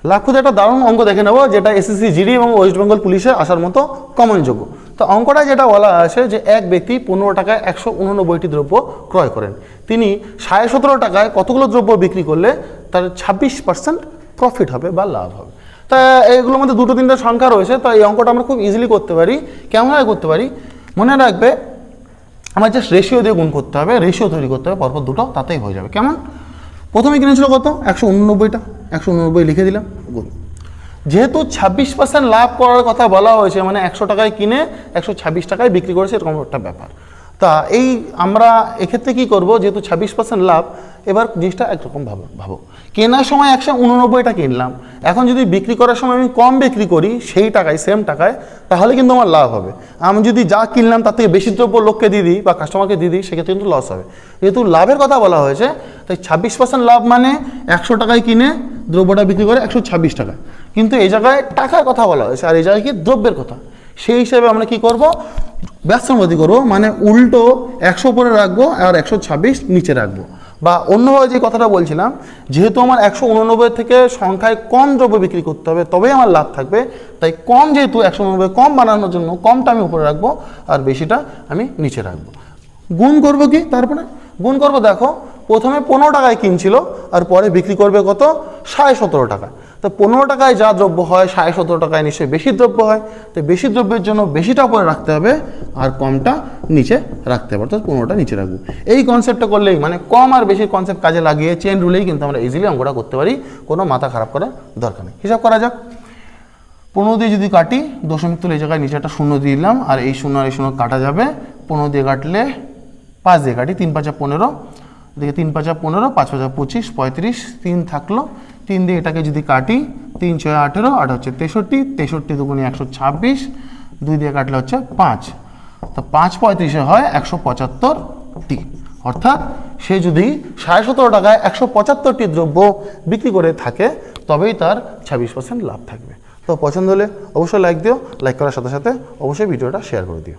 লাভ খুঁজে একটা দারুণ অঙ্ক দেখে নেবো, যেটা এসএসসি জিডি এবং ওয়েস্ট বেঙ্গল পুলিশে আসার মতো কমনযোগ্য। তো অঙ্কটা যেটা বলা আছে যে এক ব্যক্তি 15 টাকায় 189টি দ্রব্য ক্রয় করেন, তিনি 17.5 টাকায় কতগুলো দ্রব্য বিক্রি করলে তার 26% প্রফিট হবে বা লাভ হবে। তা এইগুলোর মধ্যে 2-3টা সংখ্যা রয়েছে, তো এই অঙ্কটা আমরা খুব ইজিলি করতে পারি। কেমনভাবে করতে পারি, মনে রাখবে আমার জাস্ট রেশিও দিয়ে গুণ করতে হবে, রেশিও তৈরি করতে হবে পরপর দুটো, তাতেই হয়ে যাবে। কেমন, প্রথমে কিনেছিল কত, 189টা, 189 লিখে দিলাম গুণ। যেহেতু 26% লাভ করার কথা বলা হয়েছে, মানে 100 টাকায় কিনে 126 টাকায় বিক্রি করেছে, এরকম একটা ব্যাপার। তা এই আমরা এক্ষেত্রে কি করব, যেহেতু 26% লাভ, এবার জিনিসটা একরকম ভাবো কেনার সময় 189টা কিনলাম, এখন যদি বিক্রি করার সময় আমি কম বিক্রি করি সেই টাকায়, সেম টাকায়, তাহলে কিন্তু আমার লাভ হবে। আমি যদি যা কিনলাম তার থেকে বেশি দ্রব্য লোককে দিয়ে দিই বা কাস্টমারকে দিয়ে দিই, সেক্ষেত্রে কিন্তু লস হবে। যেহেতু লাভের কথা বলা হয়েছে, তাই 26% লাভ মানে 100 টাকায় কিনে দ্রব্যটা বিক্রি করে 126 টাকায়, কিন্তু এই জায়গায় টাকার কথা বলা হয়েছে আর এই জায়গায় কি দ্রব্যের কথা। সেই হিসাবে আমরা কি করব, ব্যস্তানুপাতি করবো, মানে উল্টো 100 উপরে রাখবো আর 126 নিচে রাখবো। বা অন্যভাবে যে কথাটা বলছিলাম, যেহেতু আমার 189 থেকে সংখ্যায় কম দ্রব্য বিক্রি করতে হবে তবেই আমার লাভ থাকবে, তাই কম, যেহেতু 189 কম বানানোর জন্য কমটা আমি উপরে রাখবো আর বেশিটা আমি নিচে রাখবো। গুণ করব কি, তারপরে গুণ করব, দেখো প্রথমে 15 টাকায় কিনছিল আর পরে বিক্রি করবে কত, 17.5 টাকা। তো 15 টাকায় যা দ্রব্য হয় 17.5 টাকায় নিশ্চয়ই বেশি দ্রব্য হয়, তো বেশি দ্রব্যের জন্য বেশিটা উপরে রাখতে হবে আর কমটা নিচে রাখতে হবে, অর্থাৎ 15টা নিচে রাখবো। এই কনসেপ্টটা করলেই, মানে কম আর বেশির কনসেপ্ট কাজে লাগিয়ে চেন রুলেই কিন্তু আমরা ইজিলি অঙ্কটা করতে পারি, কোনো মাথা খারাপ করার দরকার নেই। হিসাব করা যাক, 15 দিয়ে যদি কাটি, দশমিক তুলে এই জায়গায় নিচে একটা 0 দিয়ে দিলাম, আর এই 0 আর এই 0 কাটা যাবে। 15 দিয়ে কাটলে 5 দিয়ে কাটি, 3 5 15, দেখে 3 5 15, 5 5 25, 35, 3 থাকলো। 3 দিয়ে এটাকে যদি কাটি, 3 6 18, 8 হচ্ছে 63, 63 দুগুণে 126, 2 দিয়ে কাটলে হচ্ছে 5, তো 5 35 হয় 175টি। অর্থাৎ সে যদি 17.5 টাকায় 175টি দ্রব্য বিক্রি করে থাকে তবেই তার 26% লাভ থাকবে। তো পছন্দ হলে অবশ্যই লাইক দিও, লাইক করার সাথে সাথে অবশ্যই ভিডিওটা শেয়ার করে দিও।